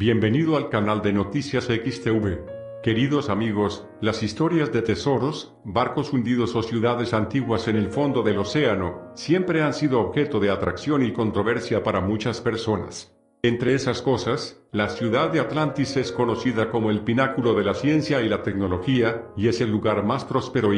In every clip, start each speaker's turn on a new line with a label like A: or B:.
A: Bienvenido al canal de Noticias XTV. Queridos amigos, las historias de tesoros, barcos hundidos o ciudades antiguas en el fondo del océano, siempre han sido objeto de atracción y controversia para muchas personas. Entre esas cosas, la ciudad de Atlantis es conocida como el pináculo de la ciencia y la tecnología, y es el lugar más próspero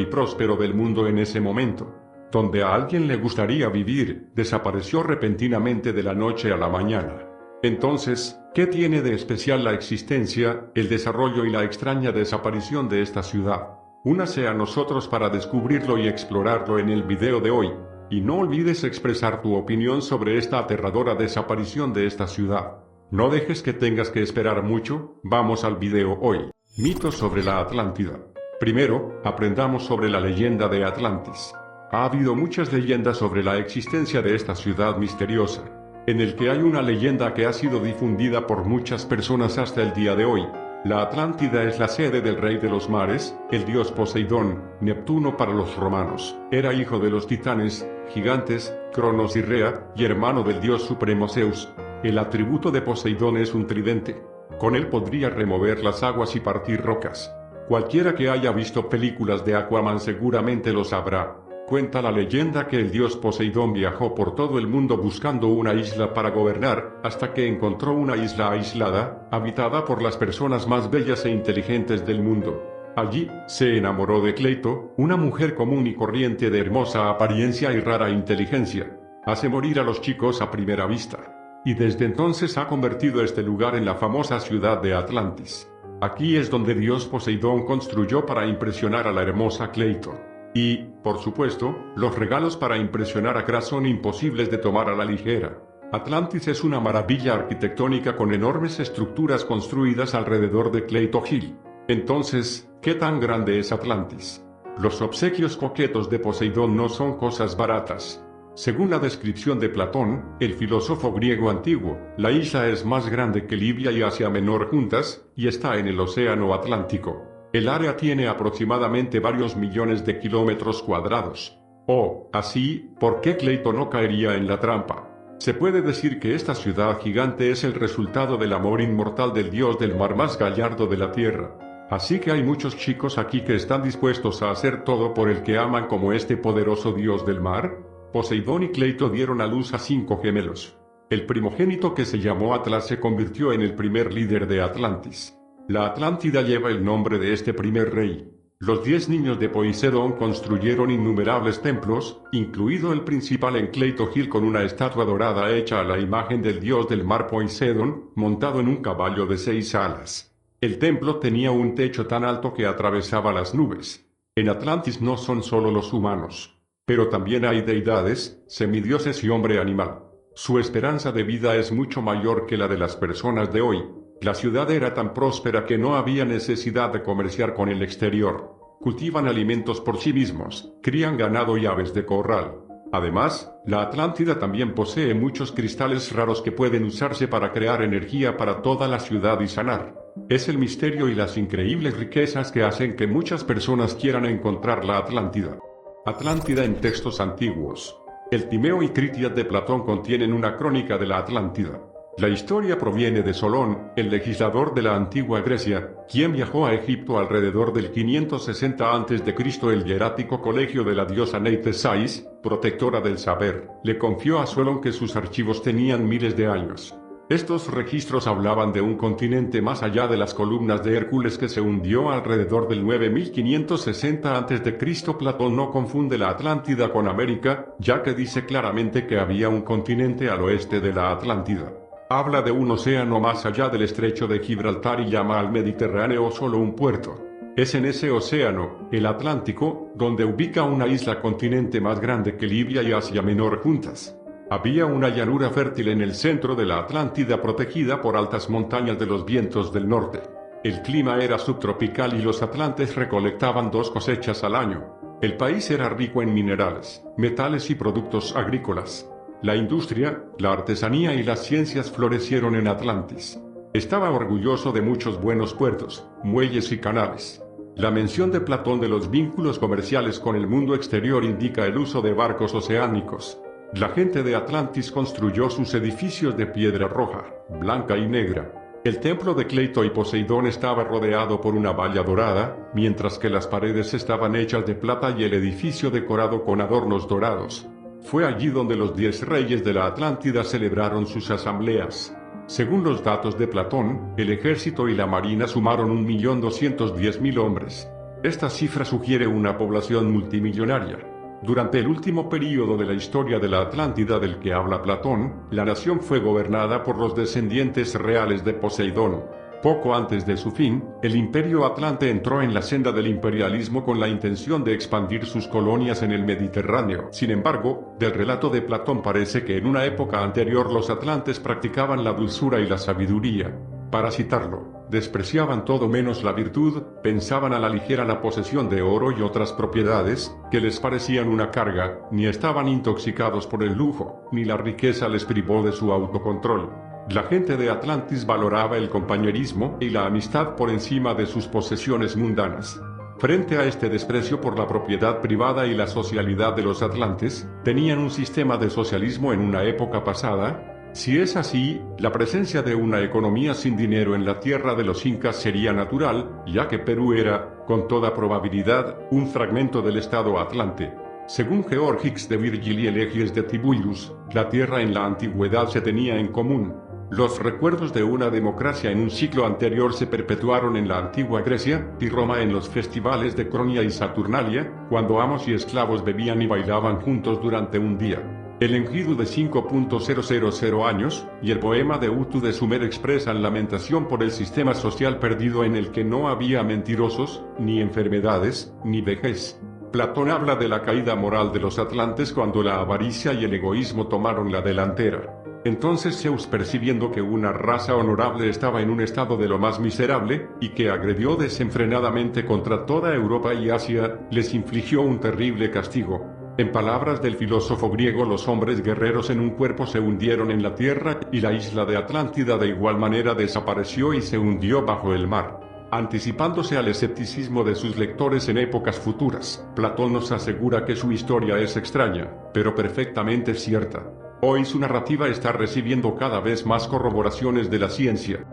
A: del mundo en ese momento. Donde a alguien le gustaría vivir, desapareció repentinamente de la noche a la mañana. Entonces, ¿qué tiene de especial la existencia, el desarrollo y la extraña desaparición de esta ciudad? Únase a nosotros para descubrirlo y explorarlo en el video de hoy. Y no olvides expresar tu opinión sobre esta aterradora desaparición de esta ciudad. No dejes que tengas que esperar mucho, vamos al video hoy. Mitos sobre la Atlántida. Primero, aprendamos sobre la leyenda de Atlantis. Ha habido muchas leyendas sobre la existencia de esta ciudad misteriosa, en el que hay una leyenda que ha sido difundida por muchas personas hasta el día de hoy. La Atlántida es la sede del rey de los mares, el dios Poseidón, Neptuno para los romanos. Era hijo de los titanes, gigantes, Cronos y Rea, y hermano del dios supremo Zeus. El atributo de Poseidón es un tridente. Con él podría remover las aguas y partir rocas. Cualquiera que haya visto películas de Aquaman seguramente lo sabrá. Cuenta la leyenda que el dios Poseidón viajó por todo el mundo buscando una isla para gobernar, hasta que encontró una isla aislada, habitada por las personas más bellas e inteligentes del mundo. Allí, se enamoró de Cleito, una mujer común y corriente de hermosa apariencia y rara inteligencia. Hace morir a los chicos a primera vista. Y desde entonces ha convertido este lugar en la famosa ciudad de Atlantis. Aquí es donde dios Poseidón construyó para impresionar a la hermosa Cleito. Y, por supuesto, los regalos para impresionar a Kra son imposibles de tomar a la ligera. Atlantis es una maravilla arquitectónica con enormes estructuras construidas alrededor de Cleito Hill. Entonces, ¿qué tan grande es Atlantis? Los obsequios coquetos de Poseidón no son cosas baratas. Según la descripción de Platón, el filósofo griego antiguo, la isla es más grande que Libia y Asia Menor juntas, y está en el océano Atlántico. El área tiene aproximadamente varios millones de kilómetros cuadrados. Así, ¿por qué Cleito no caería en la trampa? Se puede decir que esta ciudad gigante es el resultado del amor inmortal del dios del mar más gallardo de la tierra. Así que hay muchos chicos aquí que están dispuestos a hacer todo por el que aman como este poderoso dios del mar. Poseidón y Cleito dieron a luz a 5 gemelos. El primogénito, que se llamó Atlas, se convirtió en el primer líder de Atlantis. La Atlántida lleva el nombre de este primer rey. Los 10 niños de Poseidón construyeron innumerables templos, incluido el principal en Cleito Hill con una estatua dorada hecha a la imagen del dios del mar Poseidón, montado en un caballo de 6 alas. El templo tenía un techo tan alto que atravesaba las nubes. En Atlantis no son solo los humanos, pero también hay deidades, semidioses y hombre animal. Su esperanza de vida es mucho mayor que la de las personas de hoy. La ciudad era tan próspera que no había necesidad de comerciar con el exterior. Cultivan alimentos por sí mismos, crían ganado y aves de corral. Además, la Atlántida también posee muchos cristales raros que pueden usarse para crear energía para toda la ciudad y sanar. Es el misterio y las increíbles riquezas que hacen que muchas personas quieran encontrar la Atlántida. Atlántida en textos antiguos. El Timeo y Critias de Platón contienen una crónica de la Atlántida. La historia proviene de Solón, el legislador de la antigua Grecia, quien viajó a Egipto alrededor del 560 a.C. El hierático colegio de la diosa Neitesais, protectora del saber, le confió a Solón que sus archivos tenían miles de años. Estos registros hablaban de un continente más allá de las columnas de Hércules que se hundió alrededor del 9560 a.C. Platón no confunde la Atlántida con América, ya que dice claramente que había un continente al oeste de la Atlántida. Habla de un océano más allá del estrecho de Gibraltar y llama al Mediterráneo solo un puerto. Es en ese océano, el Atlántico, donde ubica una isla continente más grande que Libia y Asia Menor juntas. Había una llanura fértil en el centro de la Atlántida protegida por altas montañas de los vientos del norte. El clima era subtropical y los atlantes recolectaban 2 cosechas al año. El país era rico en minerales, metales y productos agrícolas. La industria, la artesanía y las ciencias florecieron en Atlantis. Estaba orgulloso de muchos buenos puertos, muelles y canales. La mención de Platón de los vínculos comerciales con el mundo exterior indica el uso de barcos oceánicos. La gente de Atlantis construyó sus edificios de piedra roja, blanca y negra. El templo de Cleito y Poseidón estaba rodeado por una valla dorada, mientras que las paredes estaban hechas de plata y el edificio decorado con adornos dorados. Fue allí donde los 10 reyes de la Atlántida celebraron sus asambleas. Según los datos de Platón, el ejército y la marina sumaron 1.210.000 hombres. Esta cifra sugiere una población multimillonaria. Durante el último período de la historia de la Atlántida del que habla Platón, la nación fue gobernada por los descendientes reales de Poseidón. Poco antes de su fin, el Imperio Atlante entró en la senda del imperialismo con la intención de expandir sus colonias en el Mediterráneo. Sin embargo, del relato de Platón parece que en una época anterior los atlantes practicaban la dulzura y la sabiduría. Para citarlo, despreciaban todo menos la virtud, pensaban a la ligera la posesión de oro y otras propiedades, que les parecían una carga, ni estaban intoxicados por el lujo, ni la riqueza les privó de su autocontrol. La gente de Atlantis valoraba el compañerismo y la amistad por encima de sus posesiones mundanas. Frente a este desprecio por la propiedad privada y la socialidad de los atlantes, tenían un sistema de socialismo en una época pasada. Si es así, la presencia de una economía sin dinero en la tierra de los incas sería natural, ya que Perú era, con toda probabilidad, un fragmento del estado atlante. Según Georgix de Virgil y Elegies de Tibullus, la tierra en la antigüedad se tenía en común. Los recuerdos de una democracia en un siglo anterior se perpetuaron en la antigua Grecia y Roma en los festivales de Cronia y Saturnalia, cuando amos y esclavos bebían y bailaban juntos durante un día. El Enkidu de 5.000 años y el poema de Utu de Sumer expresan lamentación por el sistema social perdido en el que no había mentirosos, ni enfermedades, ni vejez. Platón habla de la caída moral de los atlantes cuando la avaricia y el egoísmo tomaron la delantera. Entonces Zeus, percibiendo que una raza honorable estaba en un estado de lo más miserable, y que agredió desenfrenadamente contra toda Europa y Asia, les infligió un terrible castigo. En palabras del filósofo griego, los hombres guerreros en un cuerpo se hundieron en la tierra, y la isla de Atlántida de igual manera desapareció y se hundió bajo el mar. Anticipándose al escepticismo de sus lectores en épocas futuras, Platón nos asegura que su historia es extraña, pero perfectamente cierta. Hoy su narrativa está recibiendo cada vez más corroboraciones de la ciencia.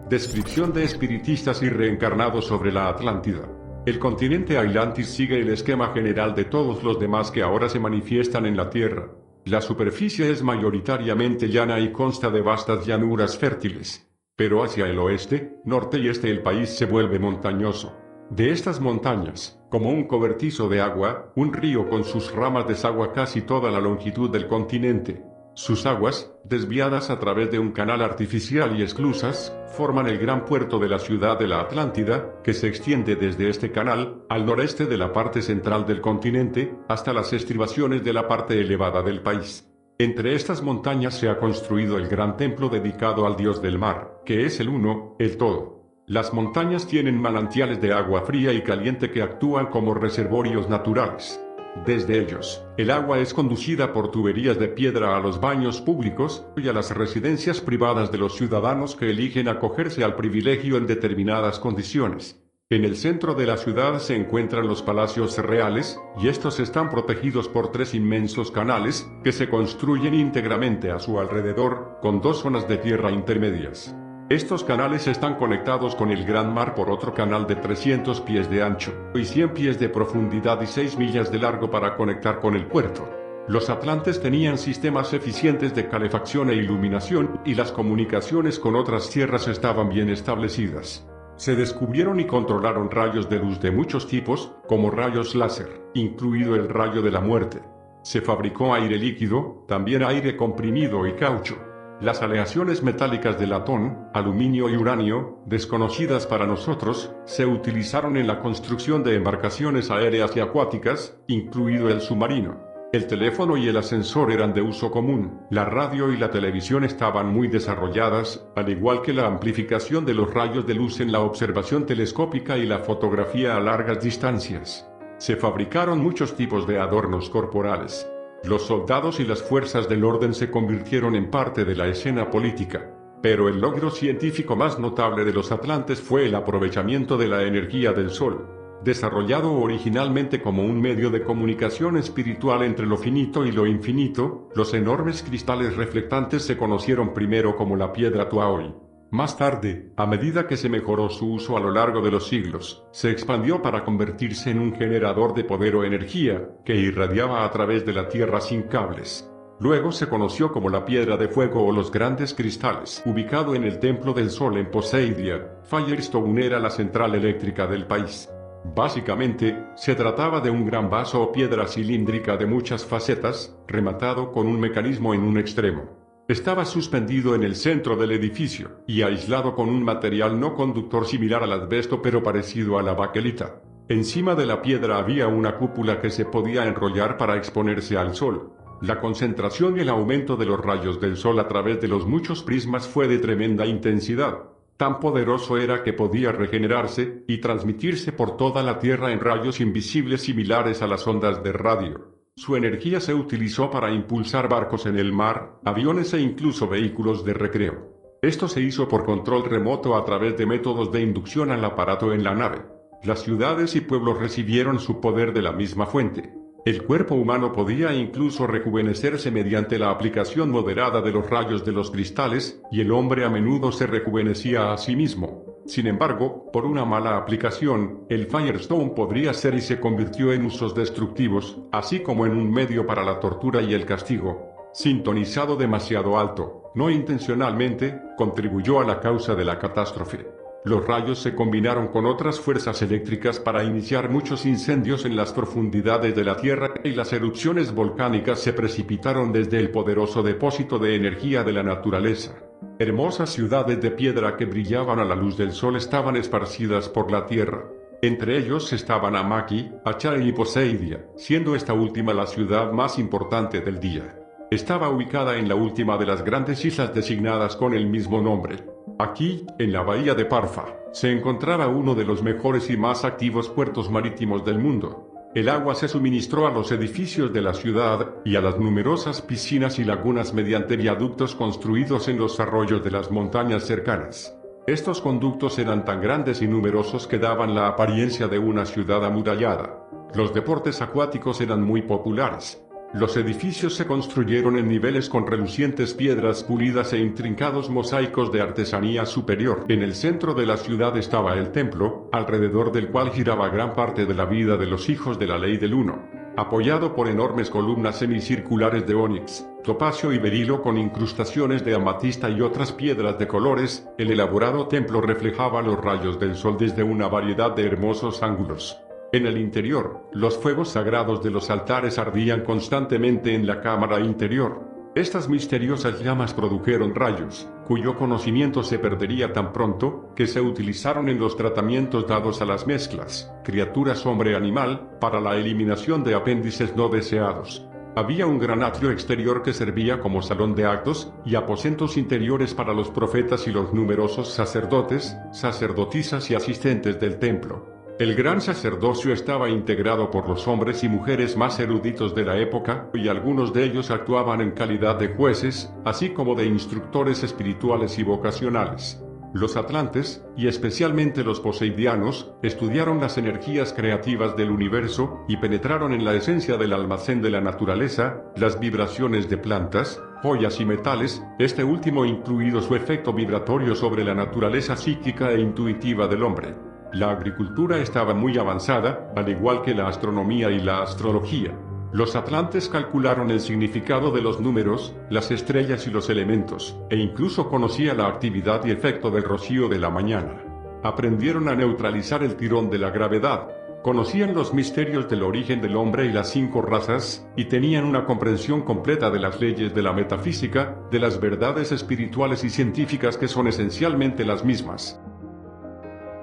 A: Descripción de espiritistas y reencarnados sobre la Atlántida. El continente Atlantis sigue el esquema general de todos los demás que ahora se manifiestan en la Tierra. La superficie es mayoritariamente llana y consta de vastas llanuras fértiles. Pero hacia el oeste, norte y este el país se vuelve montañoso. De estas montañas, como un cobertizo de agua, un río con sus ramas desagua casi toda la longitud del continente. Sus aguas, desviadas a través de un canal artificial y esclusas, forman el gran puerto de la ciudad de la Atlántida, que se extiende desde este canal, al noreste de la parte central del continente, hasta las estribaciones de la parte elevada del país. Entre estas montañas se ha construido el gran templo dedicado al dios del mar, que es el uno, el todo. Las montañas tienen manantiales de agua fría y caliente que actúan como reservorios naturales. Desde ellos, el agua es conducida por tuberías de piedra a los baños públicos y a las residencias privadas de los ciudadanos que eligen acogerse al privilegio en determinadas condiciones. En el centro de la ciudad se encuentran los palacios reales, y estos están protegidos por 3 inmensos canales, que se construyen íntegramente a su alrededor, con 2 zonas de tierra intermedias. Estos canales están conectados con el gran mar por otro canal de 300 pies de ancho, y 100 pies de profundidad y 6 millas de largo para conectar con el puerto. Los atlantes tenían sistemas eficientes de calefacción e iluminación, y las comunicaciones con otras tierras estaban bien establecidas. Se descubrieron y controlaron rayos de luz de muchos tipos, como rayos láser, incluido el rayo de la muerte. Se fabricó aire líquido, también aire comprimido y caucho. Las aleaciones metálicas de latón, aluminio y uranio, desconocidas para nosotros, se utilizaron en la construcción de embarcaciones aéreas y acuáticas, incluido el submarino. El teléfono y el ascensor eran de uso común, la radio y la televisión estaban muy desarrolladas, al igual que la amplificación de los rayos de luz en la observación telescópica y la fotografía a largas distancias. Se fabricaron muchos tipos de adornos corporales. Los soldados y las fuerzas del orden se convirtieron en parte de la escena política. Pero el logro científico más notable de los atlantes fue el aprovechamiento de la energía del sol. Desarrollado originalmente como un medio de comunicación espiritual entre lo finito y lo infinito, los enormes cristales reflectantes se conocieron primero como la piedra Tuaoi. Más tarde, a medida que se mejoró su uso a lo largo de los siglos, se expandió para convertirse en un generador de poder o energía, que irradiaba a través de la Tierra sin cables. Luego se conoció como la Piedra de Fuego o los Grandes Cristales. Ubicado en el Templo del Sol en Poseidia, Firestone era la central eléctrica del país. Básicamente, se trataba de un gran vaso o piedra cilíndrica de muchas facetas, rematado con un mecanismo en un extremo. Estaba suspendido en el centro del edificio, y aislado con un material no conductor similar al asbesto pero parecido a la baquelita. Encima de la piedra había una cúpula que se podía enrollar para exponerse al sol. La concentración y el aumento de los rayos del sol a través de los muchos prismas fue de tremenda intensidad. Tan poderoso era que podía regenerarse y transmitirse por toda la Tierra en rayos invisibles similares a las ondas de radio. Su energía se utilizó para impulsar barcos en el mar, aviones e incluso vehículos de recreo. Esto se hizo por control remoto a través de métodos de inducción al aparato en la nave. Las ciudades y pueblos recibieron su poder de la misma fuente. El cuerpo humano podía incluso rejuvenecerse mediante la aplicación moderada de los rayos de los cristales, y el hombre a menudo se rejuvenecía a sí mismo. Sin embargo, por una mala aplicación, el Firestone podría ser y se convirtió en usos destructivos, así como en un medio para la tortura y el castigo. Sintonizado demasiado alto, no intencionalmente, contribuyó a la causa de la catástrofe. Los rayos se combinaron con otras fuerzas eléctricas para iniciar muchos incendios en las profundidades de la Tierra y las erupciones volcánicas se precipitaron desde el poderoso depósito de energía de la naturaleza. Hermosas ciudades de piedra que brillaban a la luz del sol estaban esparcidas por la Tierra. Entre ellos estaban Amaki, Achai y Poseidia, siendo esta última la ciudad más importante del día. Estaba ubicada en la última de las grandes islas designadas con el mismo nombre. Aquí, en la bahía de Parfa, se encontraba uno de los mejores y más activos puertos marítimos del mundo. El agua se suministró a los edificios de la ciudad y a las numerosas piscinas y lagunas mediante viaductos construidos en los arroyos de las montañas cercanas. Estos conductos eran tan grandes y numerosos que daban la apariencia de una ciudad amurallada. Los deportes acuáticos eran muy populares. Los edificios se construyeron en niveles con relucientes piedras pulidas e intrincados mosaicos de artesanía superior. En el centro de la ciudad estaba el templo, alrededor del cual giraba gran parte de la vida de los hijos de la ley del Uno. Apoyado por enormes columnas semicirculares de ónix, topacio y berilo con incrustaciones de amatista y otras piedras de colores, el elaborado templo reflejaba los rayos del sol desde una variedad de hermosos ángulos. En el interior, los fuegos sagrados de los altares ardían constantemente en la cámara interior. Estas misteriosas llamas produjeron rayos, cuyo conocimiento se perdería tan pronto, que se utilizaron en los tratamientos dados a las mezclas, criaturas hombre-animal, para la eliminación de apéndices no deseados. Había un gran atrio exterior que servía como salón de actos, y aposentos interiores para los profetas y los numerosos sacerdotes, sacerdotisas y asistentes del templo. El gran sacerdocio estaba integrado por los hombres y mujeres más eruditos de la época, y algunos de ellos actuaban en calidad de jueces, así como de instructores espirituales y vocacionales. Los atlantes, y especialmente los poseidianos, estudiaron las energías creativas del universo, y penetraron en la esencia del almacén de la naturaleza, las vibraciones de plantas, joyas y metales, este último incluido su efecto vibratorio sobre la naturaleza psíquica e intuitiva del hombre. La agricultura estaba muy avanzada, al igual que la astronomía y la astrología. Los atlantes calcularon el significado de los números, las estrellas y los elementos, e incluso conocían la actividad y efecto del rocío de la mañana. Aprendieron a neutralizar el tirón de la gravedad, conocían los misterios del origen del hombre y las 5 razas, y tenían una comprensión completa de las leyes de la metafísica, de las verdades espirituales y científicas que son esencialmente las mismas.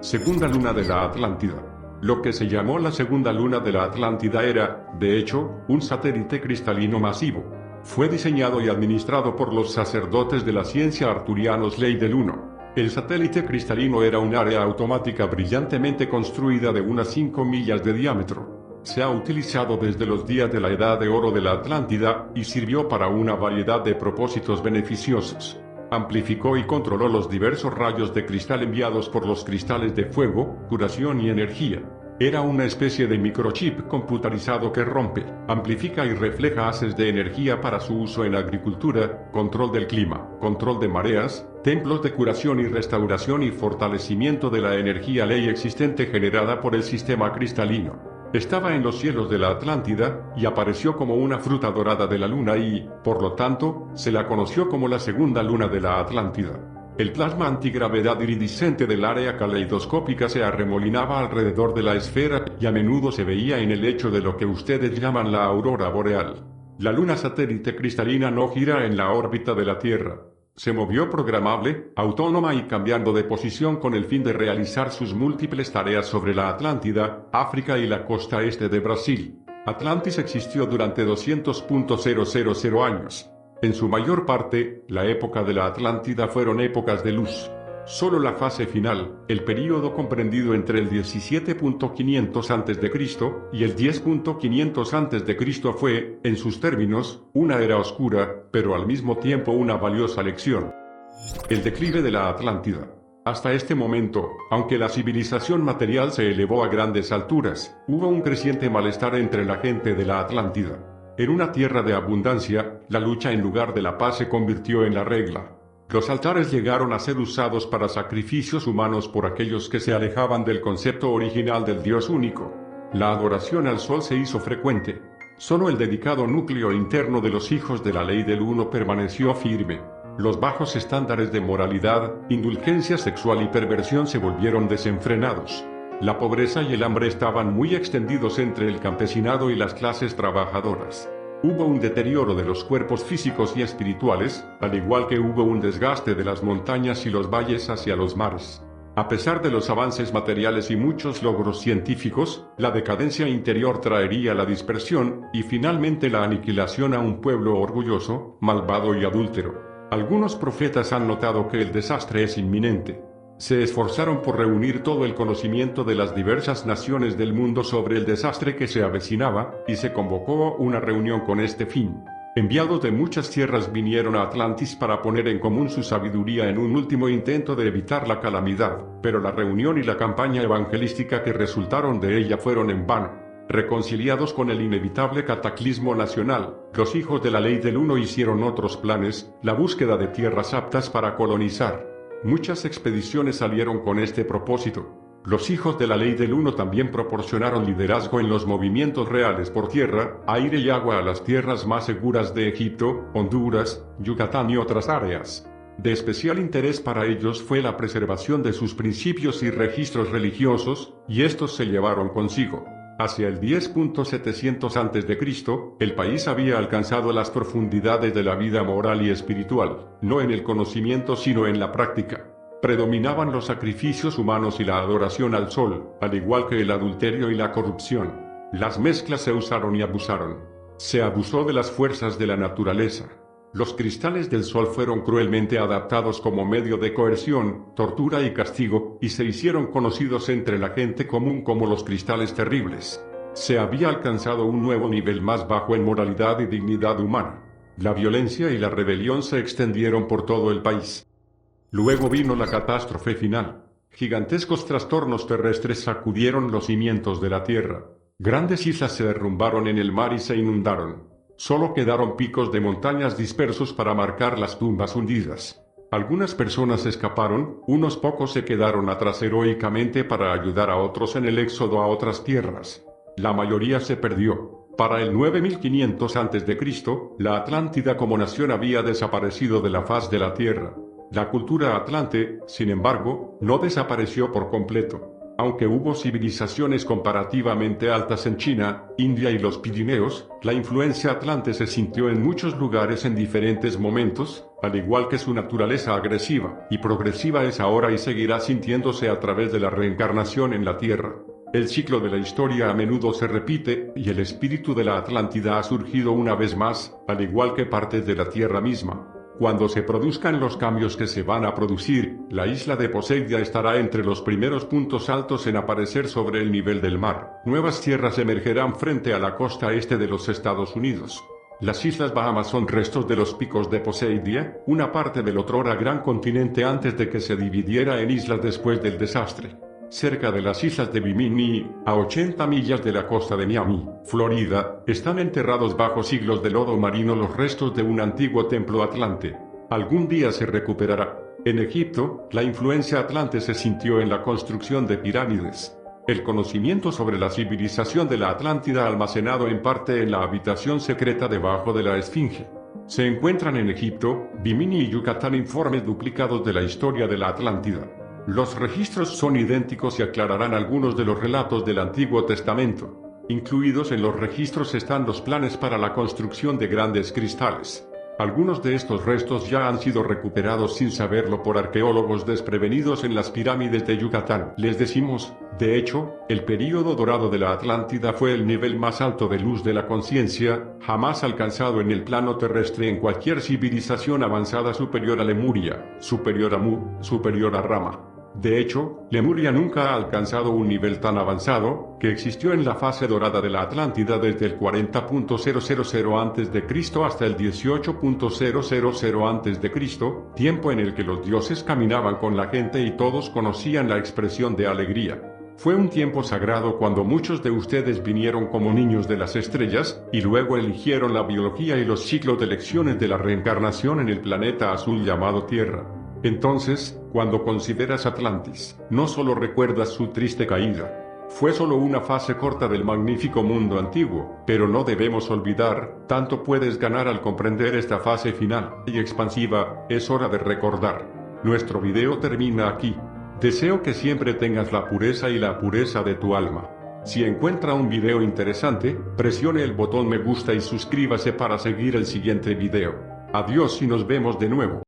A: Segunda luna de la Atlántida. Lo que se llamó la segunda luna de la Atlántida era, de hecho, un satélite cristalino masivo. Fue diseñado y administrado por los sacerdotes de la ciencia arturianos Ley del Uno. El satélite cristalino era un área automática brillantemente construida de unas 5 millas de diámetro. Se ha utilizado desde los días de la Edad de Oro de la Atlántida y sirvió para una variedad de propósitos beneficiosos. Amplificó y controló los diversos rayos de cristal enviados por los cristales de fuego, curación y energía. Era una especie de microchip computarizado que rompe, amplifica y refleja haces de energía para su uso en agricultura, control del clima, control de mareas, templos de curación y restauración y fortalecimiento de la energía ley existente generada por el sistema cristalino. Estaba en los cielos de la Atlántida, y apareció como una fruta dorada de la luna y, por lo tanto, se la conoció como la segunda luna de la Atlántida. El plasma antigravedad iridiscente del área caleidoscópica se arremolinaba alrededor de la esfera y a menudo se veía en el lecho de lo que ustedes llaman la aurora boreal. La luna satélite cristalina no gira en la órbita de la Tierra. Se movió programable, autónoma y cambiando de posición con el fin de realizar sus múltiples tareas sobre la Atlántida, África y la costa este de Brasil. Atlantis existió durante 200.000 años. En su mayor parte, la época de la Atlántida fueron épocas de luz. Solo la fase final, el período comprendido entre el 17.500 a.C. y el 10.500 a.C. fue, en sus términos, una era oscura, pero al mismo tiempo una valiosa lección. El declive de la Atlántida. Hasta este momento, aunque la civilización material se elevó a grandes alturas, hubo un creciente malestar entre la gente de la Atlántida. En una tierra de abundancia, la lucha en lugar de la paz se convirtió en la regla. Los altares llegaron a ser usados para sacrificios humanos por aquellos que se alejaban del concepto original del Dios único. La adoración al sol se hizo frecuente. Solo el dedicado núcleo interno de los hijos de la ley del uno permaneció firme. Los bajos estándares de moralidad, indulgencia sexual y perversión se volvieron desenfrenados. La pobreza y el hambre estaban muy extendidos entre el campesinado y las clases trabajadoras. Hubo un deterioro de los cuerpos físicos y espirituales, al igual que hubo un desgaste de las montañas y los valles hacia los mares. A pesar de los avances materiales y muchos logros científicos, la decadencia interior traería la dispersión y finalmente la aniquilación a un pueblo orgulloso, malvado y adúltero. Algunos profetas han notado que el desastre es inminente. Se esforzaron por reunir todo el conocimiento de las diversas naciones del mundo sobre el desastre que se avecinaba, y se convocó una reunión con este fin. Enviados de muchas tierras vinieron a Atlantis para poner en común su sabiduría en un último intento de evitar la calamidad, pero la reunión y la campaña evangelística que resultaron de ella fueron en vano. Reconciliados con el inevitable cataclismo nacional, los hijos de la ley del uno hicieron otros planes, la búsqueda de tierras aptas para colonizar. Muchas expediciones salieron con este propósito. Los hijos de la ley del uno también proporcionaron liderazgo en los movimientos reales por tierra, aire y agua a las tierras más seguras de Egipto, Honduras, Yucatán y otras áreas. De especial interés para ellos fue la preservación de sus principios y registros religiosos, y estos se llevaron consigo. Hacia el 10.700 a.C., el país había alcanzado las profundidades de la vida moral y espiritual, no en el conocimiento sino en la práctica. Predominaban los sacrificios humanos y la adoración al sol, al igual que el adulterio y la corrupción. Las mezclas se usaron y abusaron. Se abusó de las fuerzas de la naturaleza. Los cristales del sol fueron cruelmente adaptados como medio de coerción, tortura y castigo, y se hicieron conocidos entre la gente común como los cristales terribles. Se había alcanzado un nuevo nivel más bajo en moralidad y dignidad humana. La violencia y la rebelión se extendieron por todo el país. Luego vino la catástrofe final. Gigantescos trastornos terrestres sacudieron los cimientos de la tierra. Grandes islas se derrumbaron en el mar y se inundaron. Solo quedaron picos de montañas dispersos para marcar las tumbas hundidas. Algunas personas escaparon, unos pocos se quedaron atrás heroicamente para ayudar a otros en el éxodo a otras tierras. La mayoría se perdió. Para el 9500 a.C., la Atlántida como nación había desaparecido de la faz de la tierra. La cultura atlante, sin embargo, no desapareció por completo. Aunque hubo civilizaciones comparativamente altas en China, India y los Pirineos, la influencia atlante se sintió en muchos lugares en diferentes momentos, al igual que su naturaleza agresiva y progresiva es ahora y seguirá sintiéndose a través de la reencarnación en la Tierra. El ciclo de la historia a menudo se repite, y el espíritu de la Atlántida ha surgido una vez más, al igual que partes de la Tierra misma. Cuando se produzcan los cambios que se van a producir, la isla de Poseidia estará entre los primeros puntos altos en aparecer sobre el nivel del mar. Nuevas tierras emergerán frente a la costa este de los Estados Unidos. Las Islas Bahamas son restos de los picos de Poseidia, una parte del otrora gran continente antes de que se dividiera en islas después del desastre. cerca de las islas de Bimini, a 80 millas de la costa de Miami, Florida, están enterrados bajo siglos de lodo marino los restos de un antiguo templo atlante. Algún día se recuperará. En Egipto, la influencia atlante se sintió en la construcción de pirámides. El conocimiento sobre la civilización de la Atlántida almacenado en parte en la habitación secreta debajo de la Esfinge. Se encuentran en Egipto, Bimini y Yucatán informes duplicados de la historia de la Atlántida. Los registros son idénticos y aclararán algunos de los relatos del Antiguo Testamento. Incluidos en los registros están los planes para la construcción de grandes cristales. Algunos de estos restos ya han sido recuperados sin saberlo por arqueólogos desprevenidos en las pirámides de Yucatán. Les decimos, de hecho, el período dorado de la Atlántida fue el nivel más alto de luz de la conciencia, jamás alcanzado en el plano terrestre en cualquier civilización avanzada superior a Lemuria, superior a Mu, superior a Rama. De hecho, Lemuria nunca ha alcanzado un nivel tan avanzado, que existió en la fase dorada de la Atlántida desde el 40.000 a.C. hasta el 18.000 a.C., tiempo en el que los dioses caminaban con la gente y todos conocían la expresión de alegría. Fue un tiempo sagrado cuando muchos de ustedes vinieron como niños de las estrellas, y luego eligieron la biología y los ciclos de lecciones de la reencarnación en el planeta azul llamado Tierra. Entonces, cuando consideras Atlantis, no solo recuerdas su triste caída. Fue solo una fase corta del magnífico mundo antiguo, pero no debemos olvidar, tanto puedes ganar al comprender esta fase final y expansiva. Es hora de recordar. Nuestro video termina aquí. Deseo que siempre tengas la pureza y la pureza de tu alma. Si encuentra un video interesante, presione el botón me gusta y suscríbase para seguir el siguiente video. Adiós y nos vemos de nuevo.